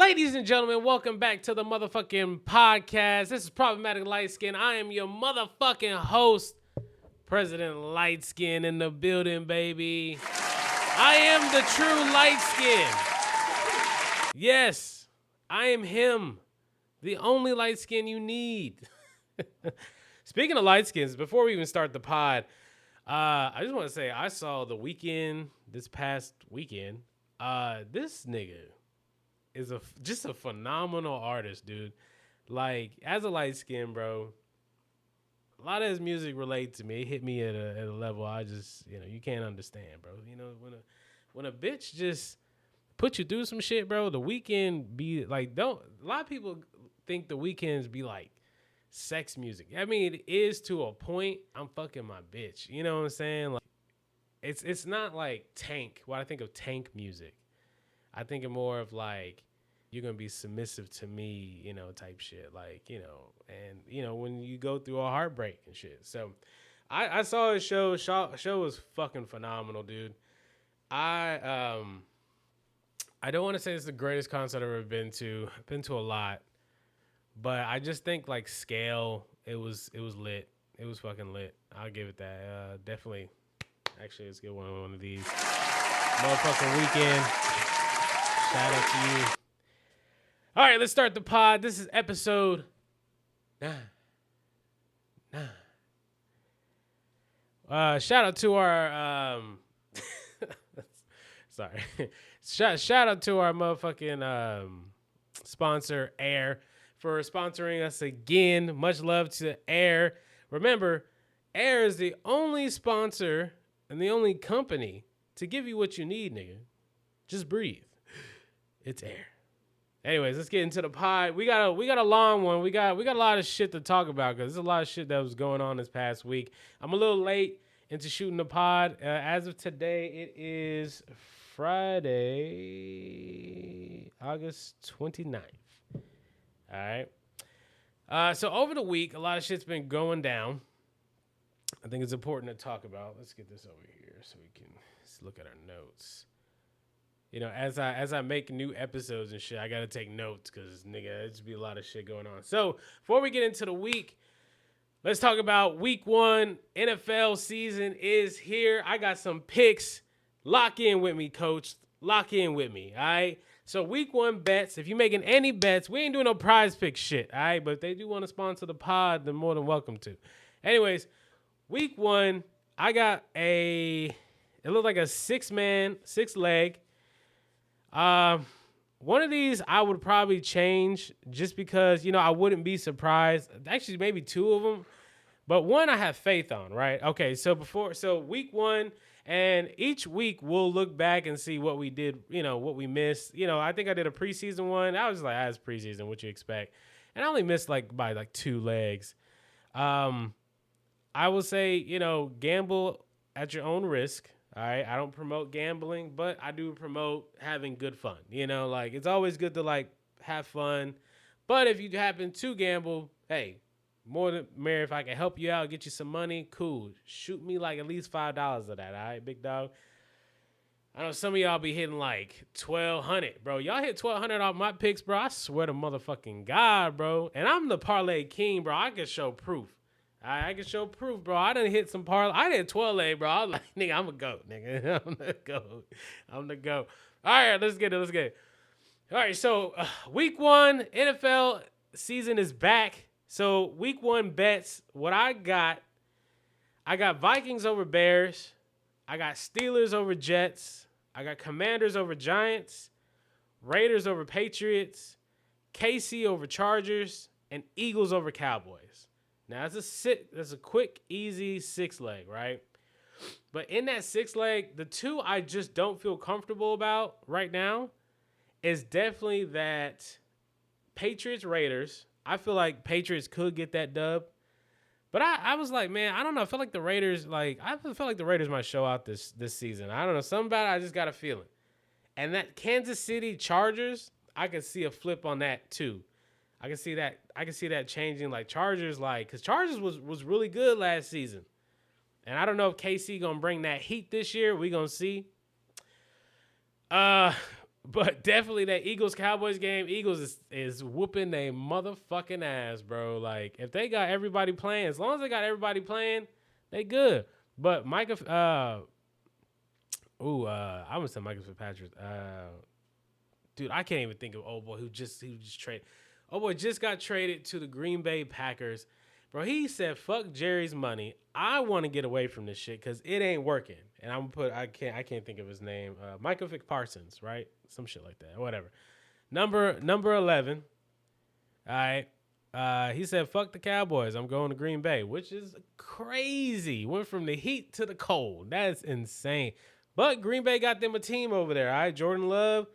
Ladies and gentlemen, welcome back to the motherfucking podcast. This is Problematic LightSkin. I am your motherfucking host, President LightSkin in the building, baby. I am the true LightSkin. Yes, I am him. The only LightSkin you need. Speaking of LightSkins, before we even start the pod, I just want to say I saw the Weeknd this past weekend. This nigga is just a phenomenal artist, dude. Like, as a light skin, bro, a lot of his music relates to me. It hit me at a level I just, you can't understand, bro. When a bitch just put you through some shit, bro, the Weeknd be like, a lot of people think the Weeknd's be like sex music. I mean, it is to a point. I'm fucking my bitch. You know what I'm saying? Like, it's not like Tank. What I think of Tank music. I think of more of like, you're going to be submissive to me, type shit. Like, and, when you go through a heartbreak and shit. So I saw his show. Show was fucking phenomenal, dude. I don't want to say it's the greatest concert I've ever been to. I've been to a lot. But I just think like scale, it was lit. It was fucking lit. I'll give it that. Definitely. Actually, let's get one of these. Motherfucking Weeknd. Shout out to you. All right, let's start the pod. This is episode 9. Shout out to our sorry. Shout out to our motherfucking sponsor Air for sponsoring us again. Much love to Air. Remember, Air is the only sponsor and the only company to give you what you need, nigga. Just breathe. It's Air. Anyways, let's get into the pod. We got a long one. We got a lot of shit to talk about because there's a lot of shit that was going on this past week. I'm a little late into shooting the pod. As of today, it is Friday, August 29th. All right. So over the week, a lot of shit's been going down. I think it's important to talk about. Let's get this over here so we can look at our notes. As I make new episodes and shit, I got to take notes because, nigga, there's be a lot of shit going on. So before we get into the week, let's talk about week 1. NFL season is here. I got some picks. Lock in with me, coach. Lock in with me, all right? So week 1 bets. If you're making any bets, we ain't doing no prize pick shit, all right? But if they do want to sponsor the pod, they're more than welcome to. Anyways, week 1, I got it looked like a 6-leg. One of these I would probably change just because, I wouldn't be surprised. Actually, maybe 2 of them, but one I have faith on, right? Okay. So week 1 and each week we'll look back and see what we did, what we missed. I think I did a preseason one. I was like, as preseason, what you expect. And I only missed by 2 legs. I will say, gamble at your own risk. All right, I don't promote gambling, but I do promote having good fun. It's always good to have fun. But if you happen to gamble, hey, more than merry. If I can help you out, get you some money, cool. Shoot me at least $5 of that, all right, big dog. I know some of y'all be hitting $1,200, bro. Y'all hit $1,200 off my picks, bro. I swear to motherfucking God, bro. And I'm the parlay king, bro. I can show proof. I can show proof, bro. I done hit some parlay. I did 12-leg, bro. I was like, nigga, I'm a GOAT, nigga. I'm the GOAT. All right, let's get it. All right, so week 1, NFL season is back. So week 1 bets, what I got Vikings over Bears. I got Steelers over Jets. I got Commanders over Giants. Raiders over Patriots. KC over Chargers. And Eagles over Cowboys. Now, that's a quick, easy 6-leg, right? But in that 6-leg, the 2 I just don't feel comfortable about right now is definitely that Patriots-Raiders. I feel like Patriots could get that dub. But I was like, man, I don't know. I feel like the Raiders, might show out this season. I don't know. Something about it, I just got a feeling. And that Kansas City Chargers, I could see a flip on that too. I can see that changing, Chargers, because Chargers was really good last season. And I don't know if KC going to bring that heat this year. We going to see. But definitely that Eagles Cowboys game, Eagles is whooping their motherfucking ass, bro. Like if they got everybody playing, as long as they got everybody playing, they good. But Micah, I would say Michael Fitzpatrick. Dude, I can't even think of old boy who just traded. Oh boy just got traded to the Green Bay Packers. Bro, he said, fuck Jerry's money. I want to get away from this shit because it ain't working. And I can't think of his name. Michael Vick Parsons, right? Some shit like that. Whatever. Number 11. All right. He said, fuck the Cowboys. I'm going to Green Bay, which is crazy. Went from the heat to the cold. That's insane. But Green Bay got them a team over there. All right. Jordan Love.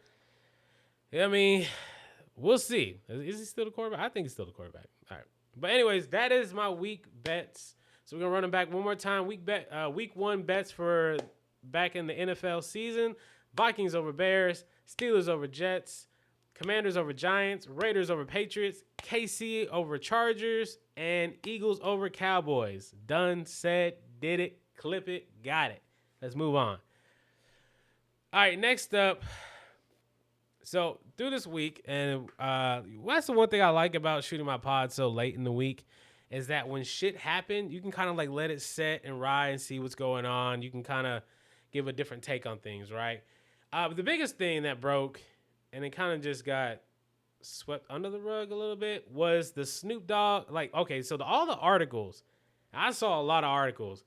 I mean, we'll see. Is he still the quarterback? I think he's still the quarterback. All right. But anyways, that is my week bets. So we're gonna run them back one more time. Week 1 bets for back in the NFL season: Vikings over Bears, Steelers over Jets, Commanders over Giants, Raiders over Patriots, KC over Chargers, and Eagles over Cowboys. Done, said, did it, clip it, got it. Let's move on. All right, next up. So through this week, and that's the one thing I like about shooting my pod so late in the week, is that when shit happen, you can kind of like let it set and ride and see what's going on. You can kind of give a different take on things, right? But the biggest thing that broke, and it kind of just got swept under the rug a little bit, was the Snoop Dogg. Like, okay, so all the articles, I saw a lot of articles,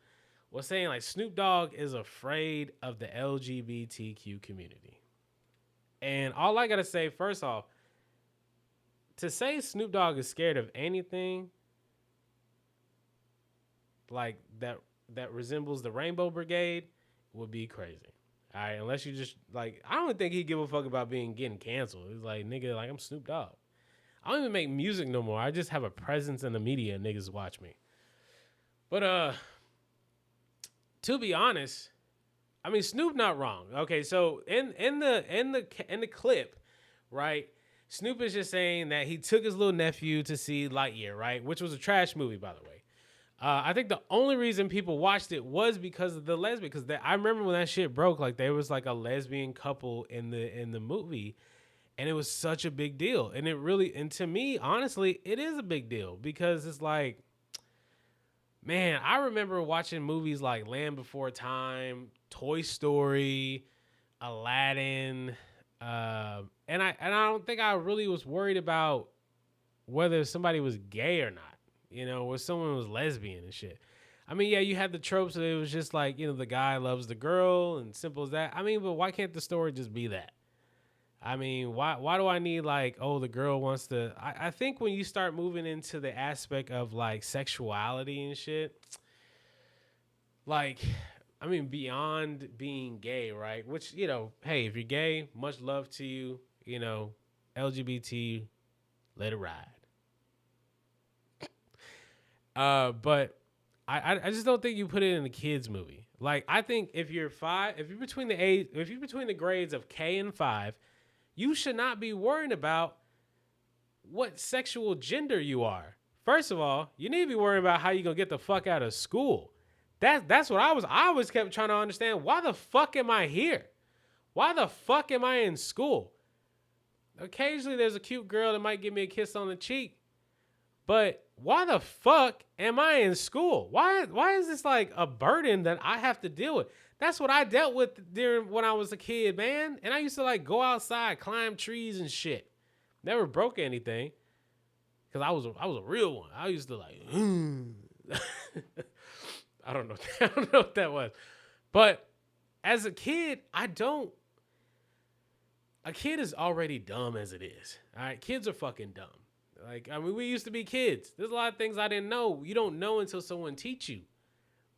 was saying like Snoop Dogg is afraid of the LGBTQ community. And all I got to say, first off, to say Snoop Dogg is scared of anything like that resembles the Rainbow Brigade would be crazy. All right, unless you just, like, I don't think he give a fuck about getting canceled. It's like, nigga, like, I'm Snoop Dogg. I don't even make music no more. I just have a presence in the media and niggas watch me. But, to be honest, I mean, Snoop not wrong. Okay, so in the clip, right, Snoop is just saying that he took his little nephew to see Lightyear, right, which was a trash movie, by the way. I think the only reason people watched it was because of the lesbian. Because I remember when that shit broke, like there was like a lesbian couple in the movie, and it was such a big deal. And it really, and to me, honestly, it is a big deal because it's like, man, I remember watching movies like Land Before Time, Toy Story, Aladdin, and I don't think I really was worried about whether somebody was gay or not, you know, or someone was lesbian and shit. I mean, yeah, you had the tropes that it was just like, you know, the guy loves the girl and simple as that. I mean, but why can't the story just be that? I mean, why do I need like, oh, the girl wants to... I think when you start moving into the aspect of like sexuality and shit, like, I mean, beyond being gay, right? Which, you know, hey, if you're gay, much love to you, you know, LGBT, let it ride. But I just don't think you put it in a kids movie. Like, I think if you're between the grades of K and 5, you should not be worrying about what sexual gender you are. First of all, you need to be worrying about how you gonna get the fuck out of school. That's what I always kept trying to understand. Why the fuck am I here? Why the fuck am I in school? Occasionally there's a cute girl that might give me a kiss on the cheek, but why the fuck am I in school? Why is this like a burden that I have to deal with? That's what I dealt with when I was a kid, man. And I used to like go outside, climb trees and shit. Never broke anything. Cause I was a real one. I used to like, I don't know what that was. But as a kid, a kid is already dumb as it is. All right. Kids are fucking dumb. Like, I mean, we used to be kids. There's a lot of things I didn't know. You don't know until someone teach you.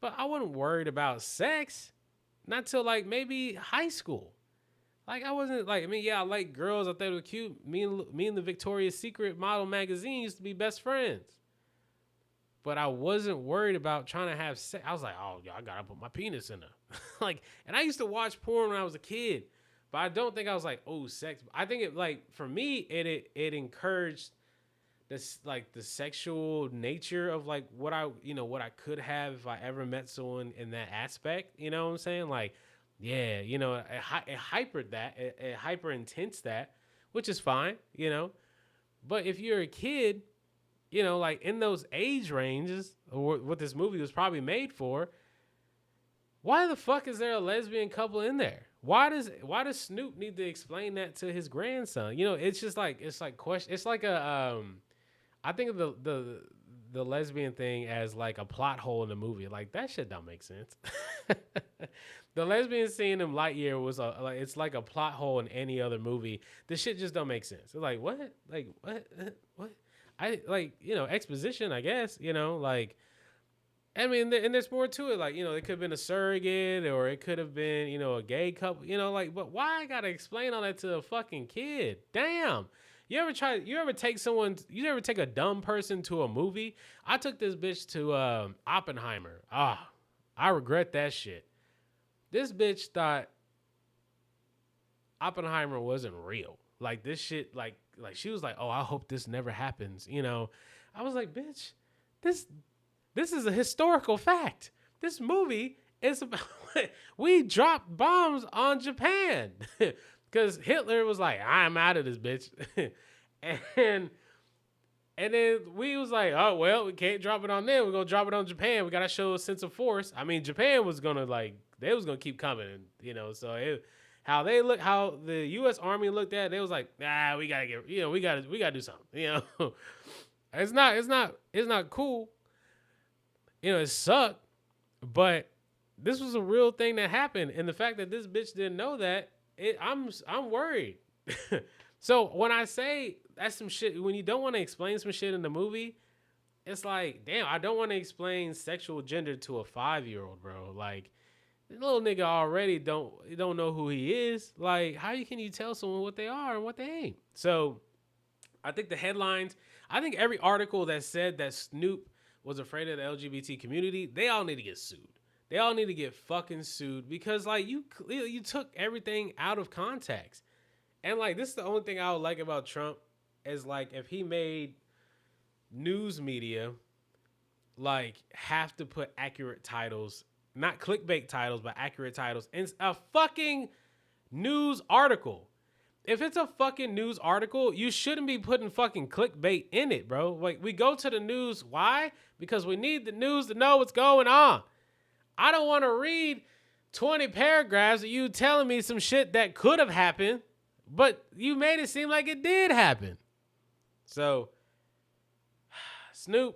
But I wasn't worried about sex. Not till like maybe high school. Like I wasn't like, I mean, yeah, I like girls. I thought it was cute. Me and the Victoria's Secret model magazine used to be best friends. But I wasn't worried about trying to have sex. I was like, oh, yeah, I gotta put my penis in her. Like, and I used to watch porn when I was a kid. But I don't think I was like, oh, sex. I think it like for me, it encouraged this like the sexual nature of like what I could have if I ever met someone in that aspect, you know what I'm saying? Like Yeah, it hypered that, it hyper intense that, which is fine, But if you're a kid, like in those age ranges, or what this movie was probably made for, why the fuck is there a lesbian couple in there? Why does Snoop need to explain that to his grandson? It's just like question. It's like I think of the lesbian thing as like a plot hole in the movie. Like that shit don't make sense. The lesbian scene in Lightyear was it's like a plot hole in any other movie. This shit just don't make sense. It's like what? Like what? What? I like exposition. I guess like. I mean, and there's more to it. Like, it could have been a surrogate, or it could have been, a gay couple. Like, but why I gotta explain all that to a fucking kid? Damn. You ever take a dumb person to a movie? I took this bitch to Oppenheimer. I regret that shit. This bitch thought Oppenheimer wasn't real. Like this shit, like she was like, oh, I hope this never happens. I was like, bitch, this is a historical fact. This movie is about we dropped bombs on Japan because Hitler was like, I'm out of this bitch, and then we was like, oh well, we can't drop it on them. We're gonna drop it on Japan. We gotta show a sense of force. I mean, Japan was gonna they was gonna keep coming, So how the U.S. Army looked at it, they was like, we gotta get, we gotta do something, It's not cool. It sucked, but this was a real thing that happened, and the fact that this bitch didn't know that, I'm worried. So when I say that's some shit, when you don't want to explain some shit in the movie, it's like, damn, I don't want to explain sexual gender to a 5-year-old, bro. Like, the little nigga already don't know who he is. Like, how can you tell someone what they are and what they ain't? So, I think the headlines, I think every article that said that Snoop was afraid of the LGBT community, they all need to get sued. They all need to get fucking sued because, like, you took everything out of context. And, like, this is the only thing I would like about Trump is, like, if he made news media, like, have to put accurate titles, not clickbait titles, but accurate titles in a fucking news article. If it's a fucking news article, you shouldn't be putting fucking clickbait in it, bro. Like, we go to the news. Why? Because we need the news to know what's going on. I don't want to read 20 paragraphs of you telling me some shit that could have happened, but you made it seem like it did happen. So, Snoop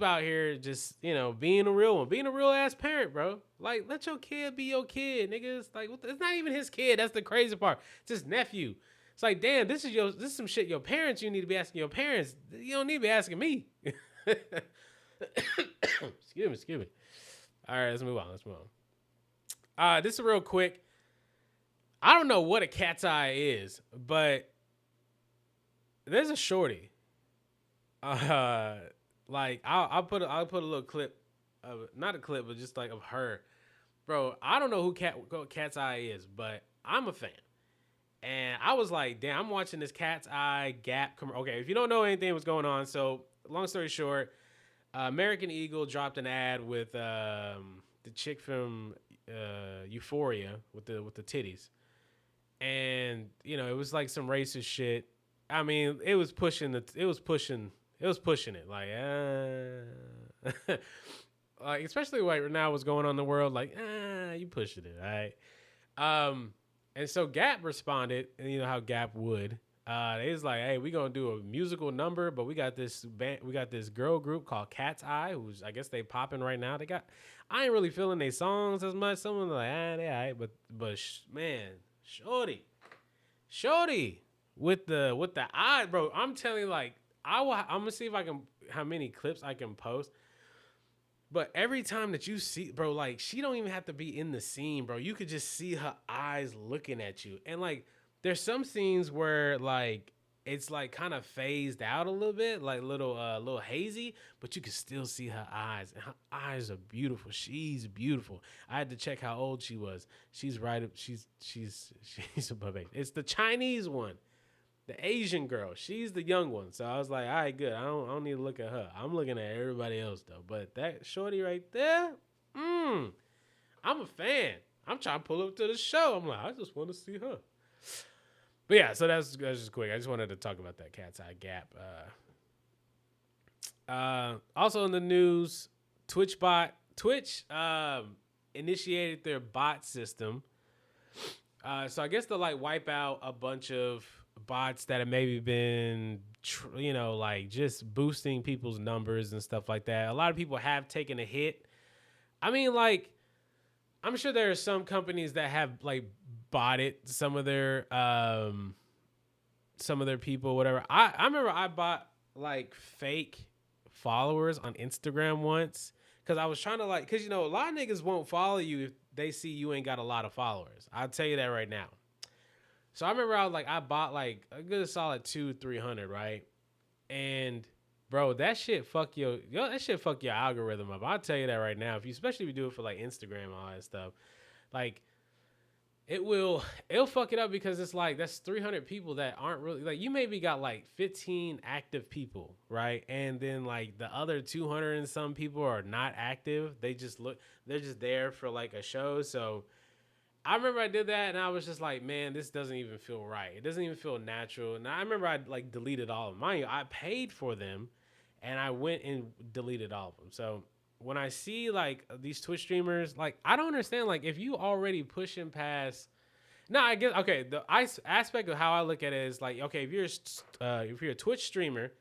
out here just, being a real one, being a real ass parent, bro. Like, let your kid be your kid, niggas. Like, it's not even his kid. That's the crazy part. It's his nephew. It's like, damn, this is some shit your parents, you need to be asking your parents. You don't need to be asking me. Excuse me. All right, let's move on. This is real quick. I don't know what a cat's eye is, but there's a shorty. Like I'll put a little clip of, not a clip, but just like of her, bro. I don't know who Cat's Eye is, but I'm a fan. And I was like, damn, I'm watching this Cat's Eye Gap. Okay, if you don't know anything what's going on, so long story short, American Eagle dropped an ad with the chick from Euphoria with the titties, and it was like some racist shit. I mean, it was pushing it like, like especially right now what's going on in the world, like, you pushing it, all right? And so Gap responded, and you know how Gap would. They was like, hey, we gonna do a musical number, but we got this girl group called Catseye, who's, I guess they popping right now. I ain't really feeling their songs as much. Someone like, they all right, but man, shorty with the eye, bro. I'm telling you, like, I'm gonna see how many clips I can post. But every time that you see, bro, like, she don't even have to be in the scene, bro. You could just see her eyes looking at you. And, like, there's some scenes where, like, it's, like, kind of phased out a little bit, like, little hazy, but you can still see her eyes. And her eyes are beautiful. She's beautiful. I had to check how old she was. She's right. She's above age. It's the Chinese one. The Asian girl, she's the young one. So I was like, all right, good. I don't need to look at her. I'm looking at everybody else, though. But that shorty right there, I'm a fan. I'm trying to pull up to the show. I'm like, I just want to see her. But yeah, so that's just quick. I just wanted to talk about that Catseye Gap. Also in the news, Twitch initiated their bot system. So I guess they'll like wipe out a bunch of bots that have maybe been, like just boosting people's numbers and stuff like that. A lot of people have taken a hit. I mean, like, I'm sure there are some companies that have like botted some of their people, whatever. I remember I bought like fake followers on Instagram once because I was trying to like, because a lot of niggas won't follow you if they see you ain't got a lot of followers. I'll tell you that right now. So I remember I bought like a good solid 200-300, right? And bro, that shit fuck your algorithm up. I'll tell you that right now. Especially if you do it for like Instagram and all that stuff, like it'll fuck it up because it's like that's 300 people that aren't really like, you maybe got like 15 active people, right? And then like the other 200 and some people are not active. They're just there for like a show. So I remember I did that and I was just like, man, this doesn't even feel right. It doesn't even feel natural. And I remember I like deleted all of them. Mind you, I paid for them and I went and deleted all of them. So when I see like these Twitch streamers, like I don't understand, like if you already pushing past, I guess, okay, the aspect of how I look at it is like, okay, if you're a Twitch streamer,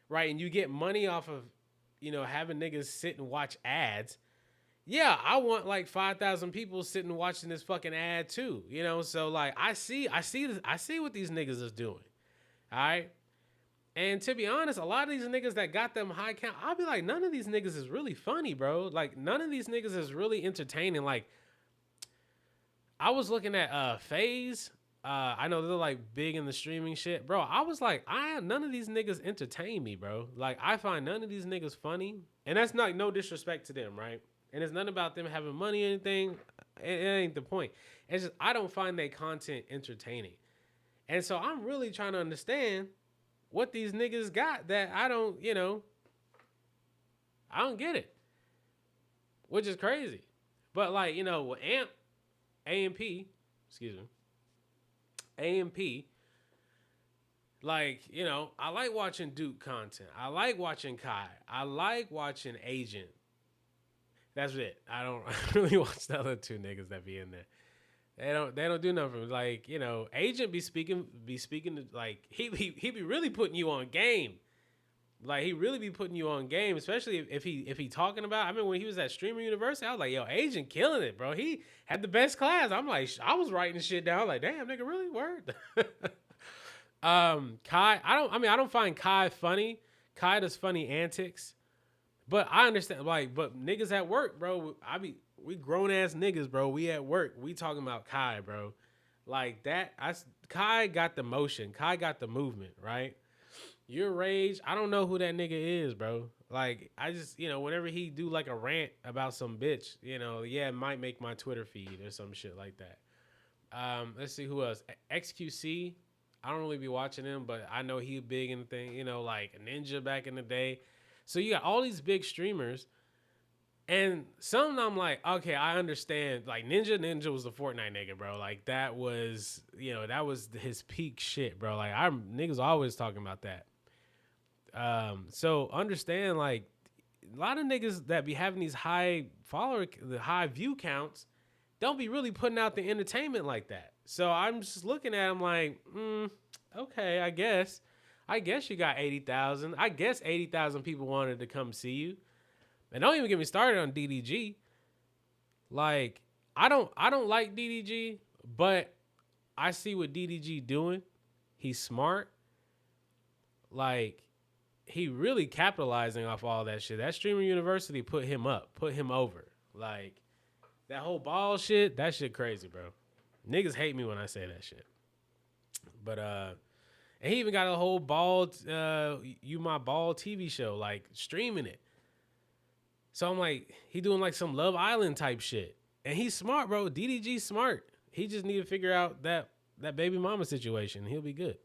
right, and you get money off of, having niggas sit and watch ads, yeah, I want like 5,000 people sitting watching this fucking ad too, So like I see what these niggas is doing, all right. And to be honest, a lot of these niggas that got them high count, I'll be like, none of these niggas is really funny, bro. Like none of these niggas is really entertaining. Like I was looking at FaZe. I know they're like big in the streaming shit, bro. I was like, none of these niggas entertain me, bro. Like I find none of these niggas funny, and that's not no disrespect to them, right? And it's nothing about them having money or anything. It ain't the point. It's just I don't find their content entertaining. And so I'm really trying to understand what these niggas got that I don't get it. Which is crazy. But like, with AMP, like, I like watching Duke content. I like watching Kai. I like watching Agent. That's it. I don't really watch the other two niggas that be in there. They don't do nothing. Like, Agent be speaking to, like, he be really putting you on game. Like he really be putting you on game, especially if he talking about. I mean, when he was at Streamer University, I was like, yo, Agent killing it, bro. He had the best class. I'm like, I was writing shit down. Like, damn, nigga, really word. Kai, I don't find Kai funny. Kai does funny antics, but I understand. Like, but niggas at work, bro. We grown ass niggas, bro. We at work. We talking about Kai, bro. Like that. Kai got the motion. Kai got the movement, right? Your Rage, I don't know who that nigga is, bro. Like, I just, whenever he do like a rant about some bitch, it might make my Twitter feed or some shit like that. Let's see who else. XQC, I don't really be watching him, but I know he big in the thing, like Ninja back in the day. So you got all these big streamers, and some I'm like, okay, I understand. Like Ninja was the Fortnite nigga, bro. Like that was, that was his peak shit, bro. Like niggas always talking about that. So understand, like a lot of niggas that be having these high view counts don't be really putting out the entertainment like that. So I'm just looking at them like, okay, I guess you got 80,000. I guess 80,000 people wanted to come see you. And don't even get me started on DDG. Like, I don't like DDG, but I see what DDG doing. He's smart. Like, he really capitalizing off all that shit. That Streamer University put him over. Like, that whole ball shit, that shit crazy, bro. Niggas hate me when I say that shit. But, and he even got a whole ball, You My Ball TV show, like, streaming it. So I'm like, he doing like some Love Island type shit. And he's smart, bro. DDG's smart. He just need to figure out that baby mama situation. He'll be good.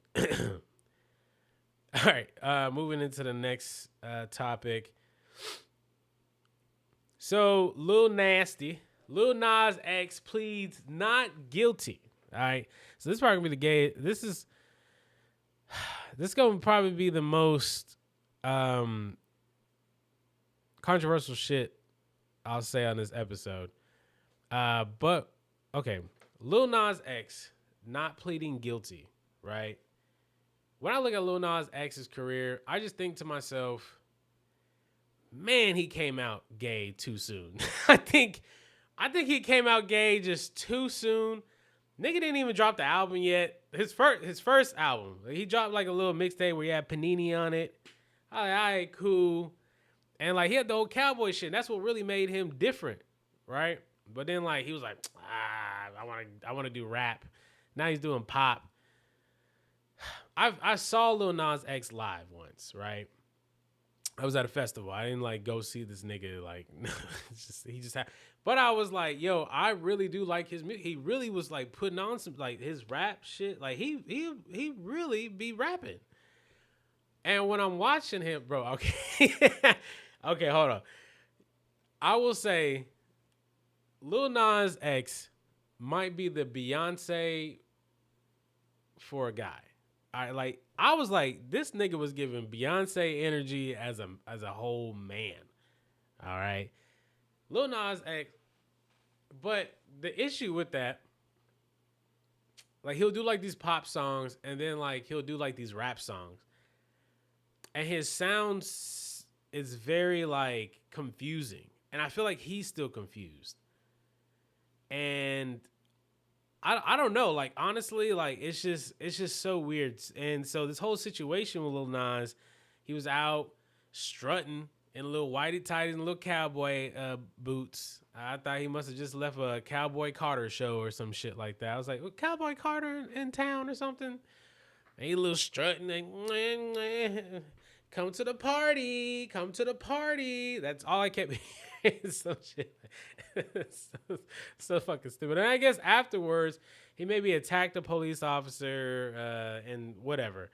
All right, moving into the next topic. So Lil Nasty, Lil Nas X pleads not guilty. All right. So this is probably gonna be the gay. This gonna probably be the most controversial shit I'll say on this episode. But okay, Lil Nas X not pleading guilty, right? When I look at Lil Nas X's career, I just think to myself, man, he came out gay too soon. I think he came out gay just too soon. Nigga didn't even drop the album yet. His first album, he dropped like a little mixtape where he had Panini on it. I was like, all right, cool. And like he had the old cowboy shit. And that's what really made him different, right? But then like he was like, I want to do rap. Now he's doing pop. I saw Lil Nas X live once, right? I was at a festival. I didn't like go see this nigga. Like, he just had. But I was like, yo, I really do like his music. He really was like putting on some like his rap shit. Like he really be rapping. And when I'm watching him, bro, okay, okay, hold on. I will say, Lil Nas X might be the Beyonce for a guy. I was like, this nigga was giving Beyonce energy as a whole man. All right. Lil Nas X, but the issue with that, like he'll do like these pop songs and then like he'll do like these rap songs. And his sounds is very like confusing. And I feel like he's still confused. And I don't know, like honestly, like it's just so weird. And so this whole situation with Lil Nas, he was out strutting in little whitey tighties and little cowboy boots. I thought he must have just left a Cowboy Carter show or some shit like that. I was like, well, Cowboy Carter in town or something? And he a little strutting, like, come to the party, come to the party. That's all I kept hearing. Some shit. so fucking stupid. And I guess afterwards, he maybe attacked a police officer and whatever.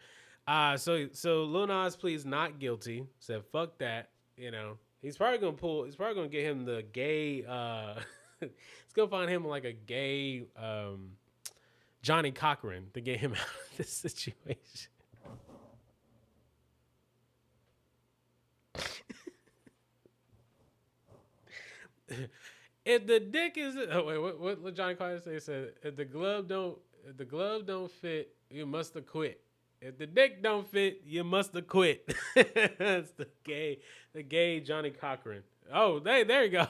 So Lil Nas pleads not guilty. Said fuck that. You know, he's probably gonna get him the gay. He's gonna find him like a gay Johnny Cochran to get him out of this situation. If the dick is what Johnny Carter say? He said if the glove don't fit, you must have quit. If the dick don't fit, you must have quit. That's the gay Johnny Cochran. Oh, there you go.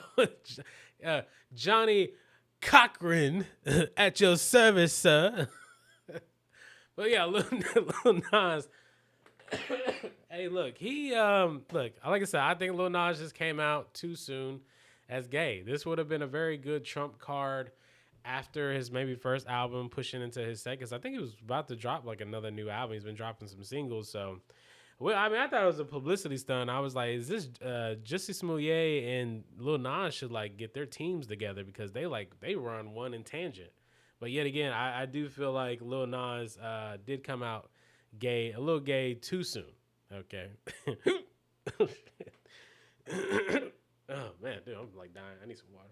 Johnny Cochran at your service, sir. But yeah, Lil Nas. Hey, look, like I said, I think Lil Nas just came out too soon as gay. This would have been a very good trump card after his maybe first album, pushing into his second. Cause I think he was about to drop like another new album. He's been dropping some singles. So, well, I mean, I thought it was a publicity stunt. I was like, is this Jussie Smollett and Lil Nas should like get their teams together because they run one in tangent. But yet again, I do feel like Lil Nas did come out gay, a little gay too soon. Okay. Oh man, dude, I'm like dying. I need some water.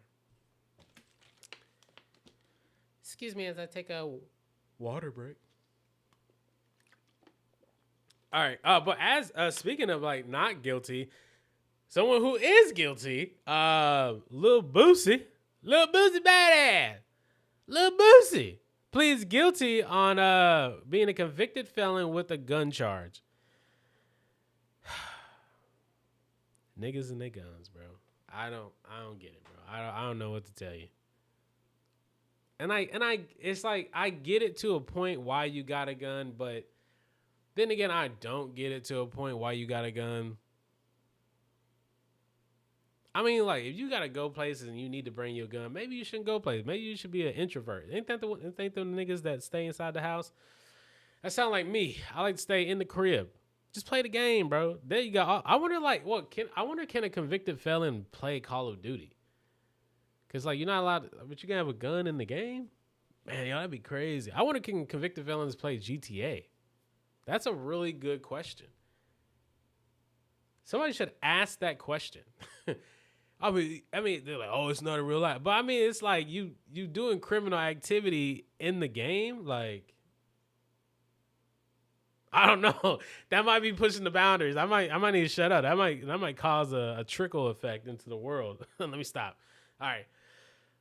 Excuse me as I take a water break. All right. But as speaking of like not guilty, someone who is guilty, Lil Boosie badass. Lil Boosie pleads guilty on being a convicted felon with a gun charge. Niggas and their guns, bro. I don't get it, bro. I don't know what to tell you. And it's like I get it to a point why you got a gun, but then again, I don't get it to a point why you got a gun. I mean, like if you gotta go places and you need to bring your gun, maybe you shouldn't go places. Maybe you should be an introvert. Ain't the niggas that stay inside the house? That sound like me. I like to stay in the crib. Just play the game, bro. There you go. I wonder, like, can a convicted felon play Call of Duty? Cause like you're not allowed, but you can have a gun in the game. Man, yo, that'd be crazy. I wonder, can convicted felons play GTA? That's a really good question. Somebody should ask that question. I mean, they're like, oh, it's not a real life, but I mean, it's like you doing criminal activity in the game. Like, I don't know. That might be pushing the boundaries. I might need to shut up. That might cause a trickle effect into the world. Let me stop. All right,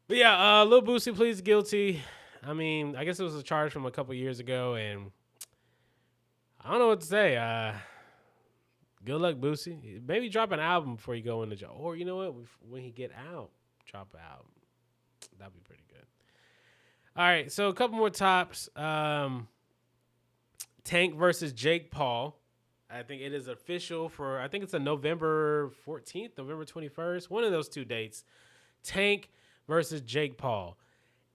but yeah, Lil Boosie pleads guilty. I mean, I guess it was a charge from a couple years ago, and I don't know what to say. Good luck, Boosie. Maybe drop an album before you go into jail, or you know what? When he get out, drop an album. That'd be pretty good. All right, so a couple more tops. Tank versus Jake Paul. I think it is official for. I think it's a November 14th, November 21st. One of those two dates. Tank versus Jake Paul.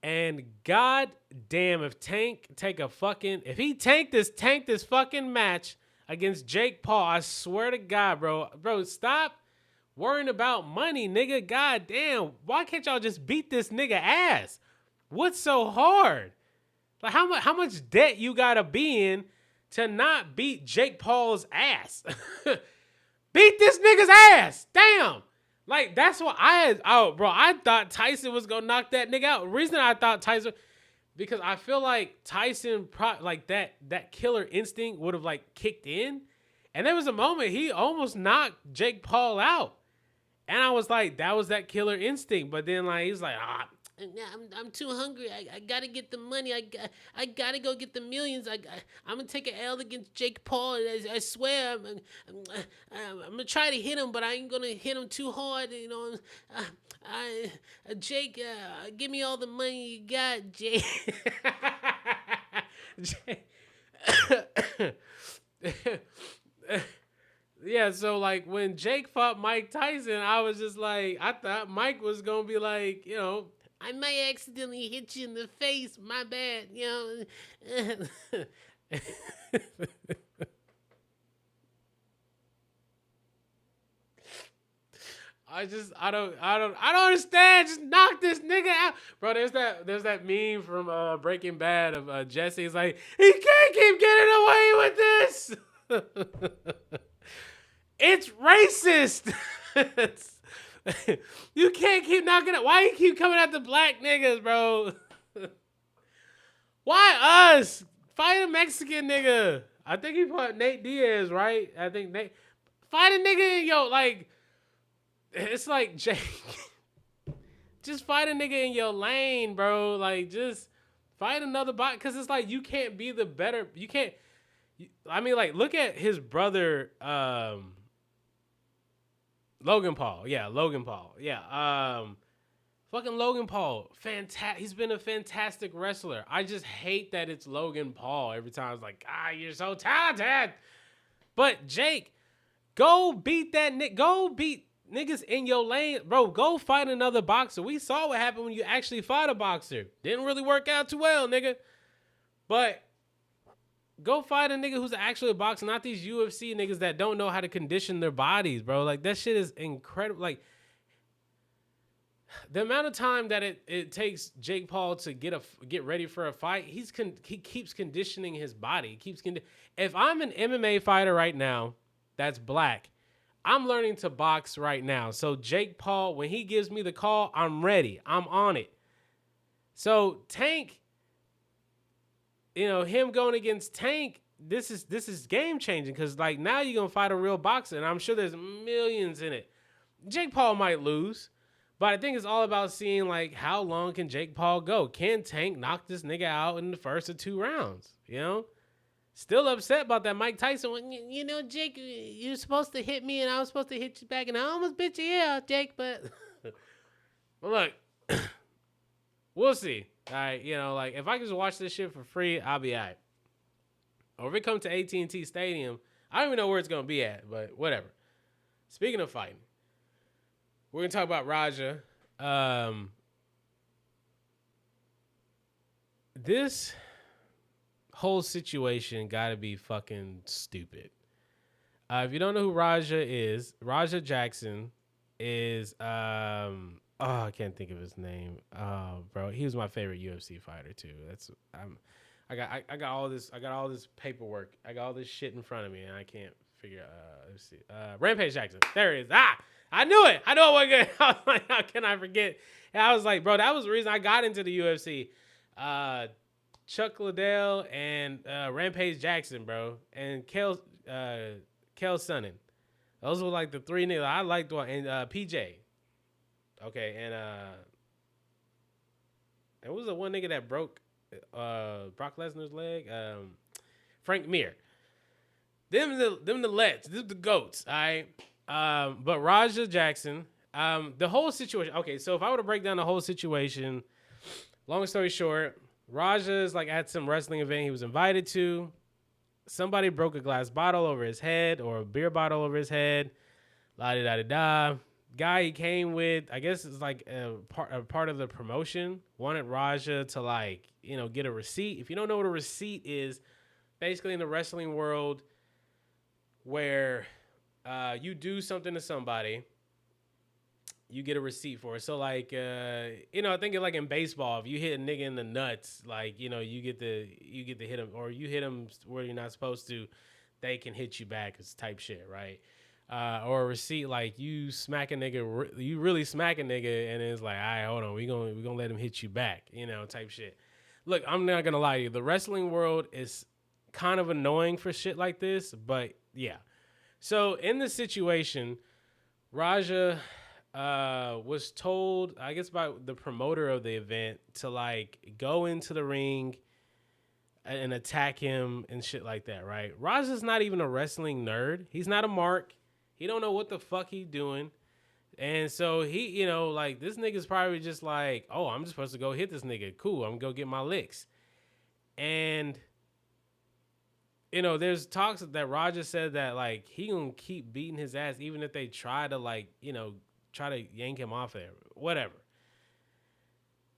And god damn, if he tank this fucking match against Jake Paul, I swear to God, bro, stop worrying about money, nigga. God damn, why can't y'all just beat this nigga ass? What's so hard? Like how much debt you gotta be in to not beat Jake Paul's ass? Beat this nigga's ass. Damn. Like, that's what I thought Tyson was gonna knock that nigga out. The reason I thought Tyson, because I feel like Tyson, like that killer instinct would have like kicked in, and there was a moment he almost knocked Jake Paul out, and I was like, that was that killer instinct. But then like he's like, I'm too hungry. I gotta get the money. I gotta go get the millions. I'm gonna take an L against Jake Paul. I swear I'm gonna try to hit him, but I ain't gonna hit him too hard. You know, Jake, give me all the money you got, Jake. Yeah, so like when Jake fought Mike Tyson, I was just like, I thought Mike was gonna be like, you know, I might accidentally hit you in the face. My bad, you know. I don't understand. Just knock this nigga out, bro. There's that meme from Breaking Bad of Jesse. It's like, he can't keep getting away with this. It's racist. You can't keep knocking it. Why you keep coming at the black niggas, bro? Why us? Fight a Mexican nigga. I think he fought Nate Diaz, right? I think Nate. Fight a nigga in your, like, it's like, Jake. Just fight a nigga in your lane, bro. Like, just fight another bot. Because it's like, you can't be the better. You can't. I mean, like, look at his brother, Logan Paul. Yeah, Logan Paul. Yeah. Fucking Logan Paul. He's been a fantastic wrestler. I just hate that it's Logan Paul every time. It's like, you're so talented. But Jake, go beat that nigga. Go beat niggas in your lane. Bro, go fight another boxer. We saw what happened when you actually fought a boxer. Didn't really work out too well, nigga. But go fight a nigga who's actually a boxer, not these UFC niggas that don't know how to condition their bodies, bro. Like, that shit is incredible. Like, the amount of time that it takes Jake Paul to get ready for a fight, he keeps conditioning his body. If I'm an MMA fighter right now that's black, I'm learning to box right now. So Jake Paul, when he gives me the call, I'm ready. I'm on it. So Tank, you know, him going against Tank, this is game changing, because like now you're gonna fight a real boxer, and I'm sure there's millions in it. Jake Paul might lose, but I think it's all about seeing like how long can Jake Paul go? Can Tank knock this nigga out in the first or 2 rounds? You know, still upset about that Mike Tyson one. You know, Jake, you're supposed to hit me, and I was supposed to hit you back, and I almost bit your ear out, Jake. But well, look, we'll see. All right, you know, like if I can just watch this shit for free, I'll be all right. Or if it comes to AT&T Stadium, I don't even know where it's gonna be at, but whatever. Speaking of fighting, we're gonna talk about Raja. This whole situation gotta be fucking stupid. If you don't know who Raja is, Raja Jackson is I can't think of his name. Bro, he was my favorite UFC fighter too. I got all this paperwork. I got all this shit in front of me, and I can't figure. Let's see. Rampage Jackson. There it is. Ah, I knew it. I know it wasn't good. I was like, how can I forget? And I was like, bro, that was the reason I got into the UFC. Chuck Liddell and Rampage Jackson, bro, and Kel Sonnen. Those were like the three niggas I liked. And PJ. Okay, and there was the one nigga that broke Brock Lesnar's leg. Frank Mir. Them the Lets. Them the GOATs. All right. But Raja Jackson. The whole situation. Okay, so if I were to break down the whole situation, long story short, Raja's like at some wrestling event he was invited to. Somebody broke a glass bottle over his head or a beer bottle over his head. La-di-da-di-da. Guy he came with, I guess it's like a part of the promotion, wanted Raja to like, you know, get a receipt. If you don't know what a receipt is, basically in the wrestling world where you do something to somebody, you get a receipt for it. So like, you know, I think like in baseball, if you hit a nigga in the nuts, like, you know, you get to hit him, or you hit him where you're not supposed to, they can hit you back. It's type shit, right? Or a receipt like you smack a nigga, you really smack a nigga, and it's like, all right, hold on, we gonna let him hit you back, you know, type shit. Look, I'm not gonna lie to you, the wrestling world is kind of annoying for shit like this, but yeah. So in this situation, Raja was told, I guess by the promoter of the event, to like go into the ring and attack him and shit like that, right? Raja's not even a wrestling nerd. He's not a mark. He don't know what the fuck he doing. And so he, you know, like this nigga's probably just like, oh, I'm just supposed to go hit this nigga. Cool, I'm gonna go get my licks. And, you know, there's talks that Raja said that like he gonna keep beating his ass even if they try to like, you know, try to yank him off there. Whatever.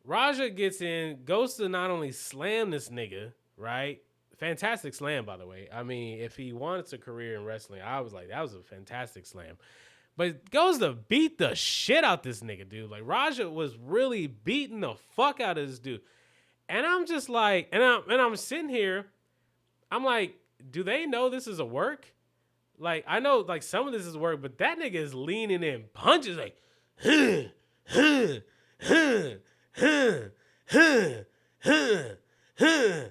Raja gets in, goes to not only slam this nigga, right? Fantastic slam, by the way. I mean, if he wants a career in wrestling, I was like, that was a fantastic slam. But goes to beat the shit out this nigga, dude. Like, Raja was really beating the fuck out of this dude. And I'm just like, and I'm sitting here, I'm like, do they know this is a work? Like, I know, like, some of this is work, but that nigga is leaning in punches, like, huh, huh, huh, huh, huh, huh, huh.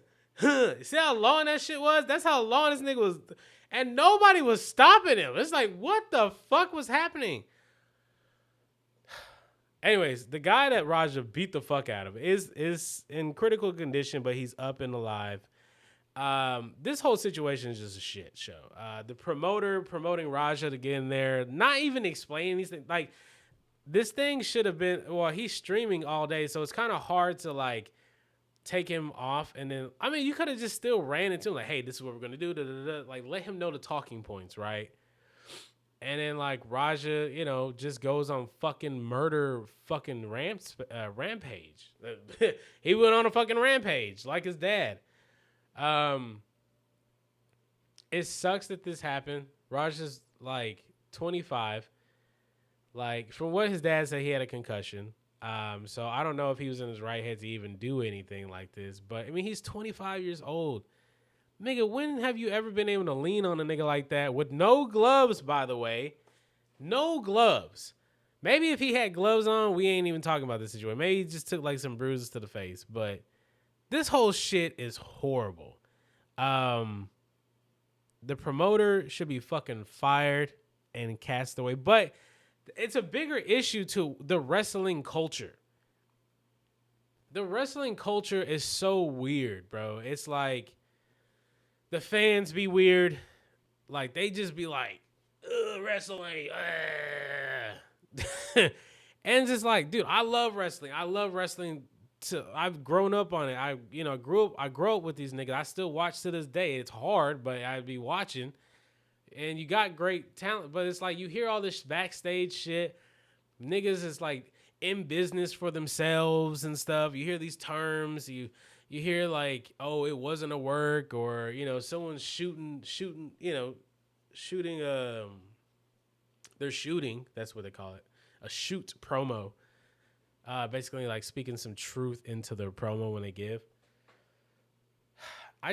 See how long that shit was? That's how long this nigga was. And nobody was stopping him. It's like, what the fuck was happening? Anyways, the guy that Raja beat the fuck out of is in critical condition, but he's up and alive. This whole situation is just a shit show. The promoter promoting Raja to get in there, not even explaining these things. Like, this thing should have been, well, he's streaming all day, so it's kind of hard to, like, take him off. And then, I mean, you could have just still ran into him, like, hey, this is what we're going to do. Da, da, da. Like, let him know the talking points, right? And then, like, Raja, you know, just goes on fucking murder fucking rampage. He went on a fucking rampage, like his dad. It sucks that this happened. Raja's, like, 25. Like, from what his dad said, he had a concussion. So I don't know if he was in his right head to even do anything like this. But, I mean, he's 25 years old. Nigga, when have you ever been able to lean on a nigga like that with no gloves, by the way? No gloves. Maybe if he had gloves on, we ain't even talking about this situation. Maybe he just took, like, some bruises to the face. But this whole shit is horrible. The promoter should be fucking fired and cast away. But it's a bigger issue to the wrestling culture. The wrestling culture is so weird, bro. It's like the fans be weird. Like, they just be like, wrestling. And it's just like, dude, I love wrestling. I love wrestling. I've grown up on it. I grew up with these niggas. I still watch to this day. It's hard, but I'd be watching. And you got great talent, but it's like you hear all this backstage shit. Niggas is like in business for themselves and stuff. You hear these terms. You hear like, oh, it wasn't a work, or, you know, someone's shooting, they're shooting. That's what they call it. A shoot promo. Basically like speaking some truth into their promo when they give. I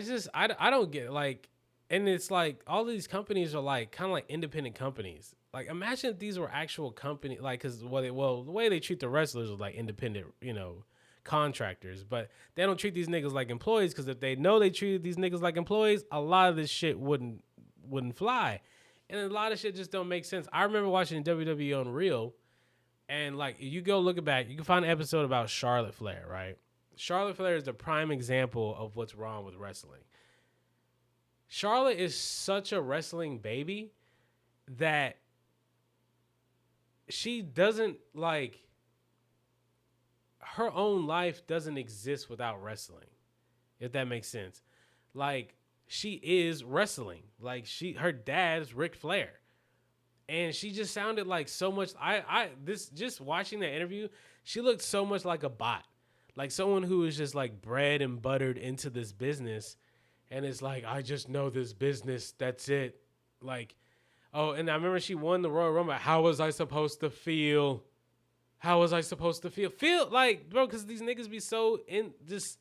don't get, like, And it's like all these companies are like kind of like independent companies. Like imagine if these were actual company, like because the way they treat the wrestlers is like independent, contractors. But they don't treat these niggas like employees, because if they know they treated these niggas like employees, a lot of this shit wouldn't fly, and a lot of shit just don't make sense. I remember watching WWE on Real, and like you go look it back, you can find an episode about Charlotte Flair, right? Charlotte Flair is the prime example of what's wrong with wrestling. Charlotte is such a wrestling baby that she doesn't like, her own life doesn't exist without wrestling, if that makes sense. Like she is wrestling. Like her dad's Ric Flair. And she just sounded like so much. Just watching that interview, she looked so much like a bot. Like someone who is just like bred and buttered into this business. And it's like, I just know this business. That's it. Like, oh, and I remember she won the Royal Rumble. How was I supposed to feel? How was I supposed to feel? Feel like, bro, because these niggas be so in just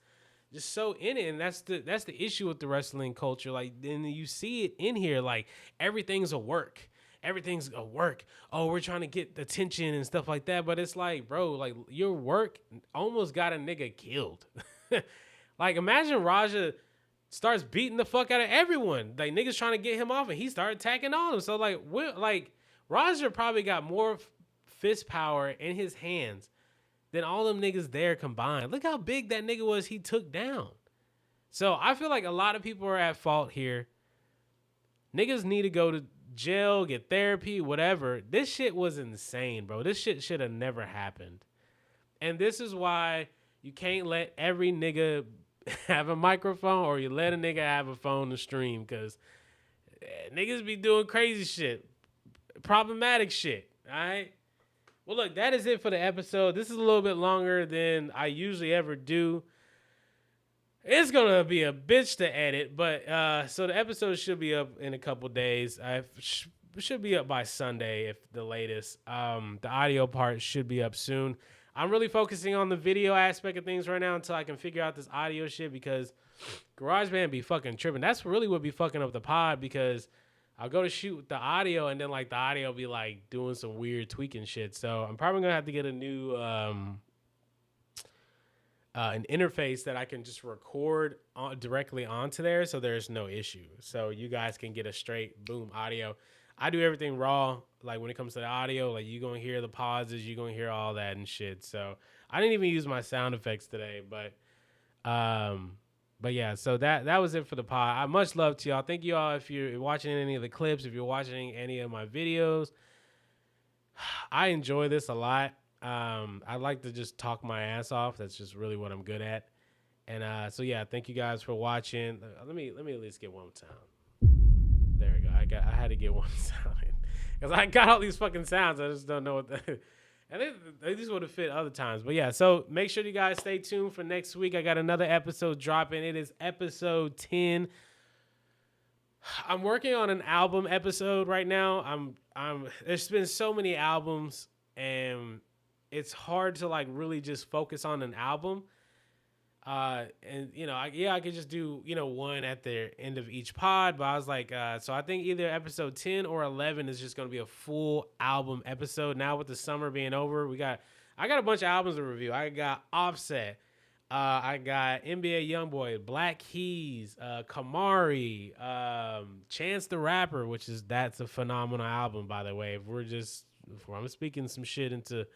so in it. And that's the issue with the wrestling culture. Like, and you see it in here. Like, everything's a work. Everything's a work. Oh, we're trying to get attention and stuff like that. But it's like, bro, like your work almost got a nigga killed. Like, imagine Raja starts beating the fuck out of everyone. Like, niggas trying to get him off, and he started attacking all of them. So, like, Raja probably got more fist power in his hands than all them niggas there combined. Look how big that nigga was he took down. So, I feel like a lot of people are at fault here. Niggas need to go to jail, get therapy, whatever. This shit was insane, bro. This shit should have never happened. And this is why you can't let every nigga have a microphone, or you let a nigga have a phone to stream, because niggas be doing crazy shit, problematic shit. All right. Well, look, that is it for the episode. This is a little bit longer than I usually ever do. It's gonna be a bitch to edit, but so the episode should be up in a couple days. I should be up by Sunday, if the latest. The audio part should be up soon. I'm really focusing on the video aspect of things right now until I can figure out this audio shit, because GarageBand be fucking tripping. That's really what be fucking up the pod, because I'll go to shoot the audio and then like the audio be like doing some weird tweaking shit. So I'm probably gonna have to get a new an interface that I can just record directly onto there, so there's no issue. So you guys can get a straight boom audio. I do everything raw. Like when it comes to the audio, like you're going to hear the pauses, you're going to hear all that and shit. So I didn't even use my sound effects today, but yeah, so that was it for the pod. Much love to y'all. Thank you all if you're watching any of the clips, if you're watching any of my videos. I enjoy this a lot. I like to just talk my ass off. That's just really what I'm good at. And so yeah, thank you guys for watching. Let me at least get one sound. There we go. I had to get one sound in, because I got all these fucking sounds. I just don't know what and they just would have fit other times. But yeah, so make sure you guys stay tuned for next week. I got another episode dropping. It is episode 10. I'm working on an album episode right now. There's been so many albums, and it's hard to like really just focus on an album. And I could just do, one at the end of each pod, but I was like, so I think either episode 10 or 11 is just going to be a full album episode. Now with the summer being over, I got a bunch of albums to review. I got Offset. I got NBA Youngboy, Black Keys, Kamari, Chance the Rapper, that's a phenomenal album, by the way. If I'm speaking some shit into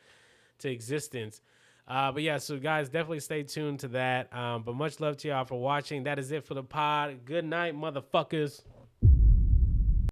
existence. But yeah, so guys, definitely stay tuned to that. But much love to y'all for watching. That is it for the pod. Good night, motherfuckers.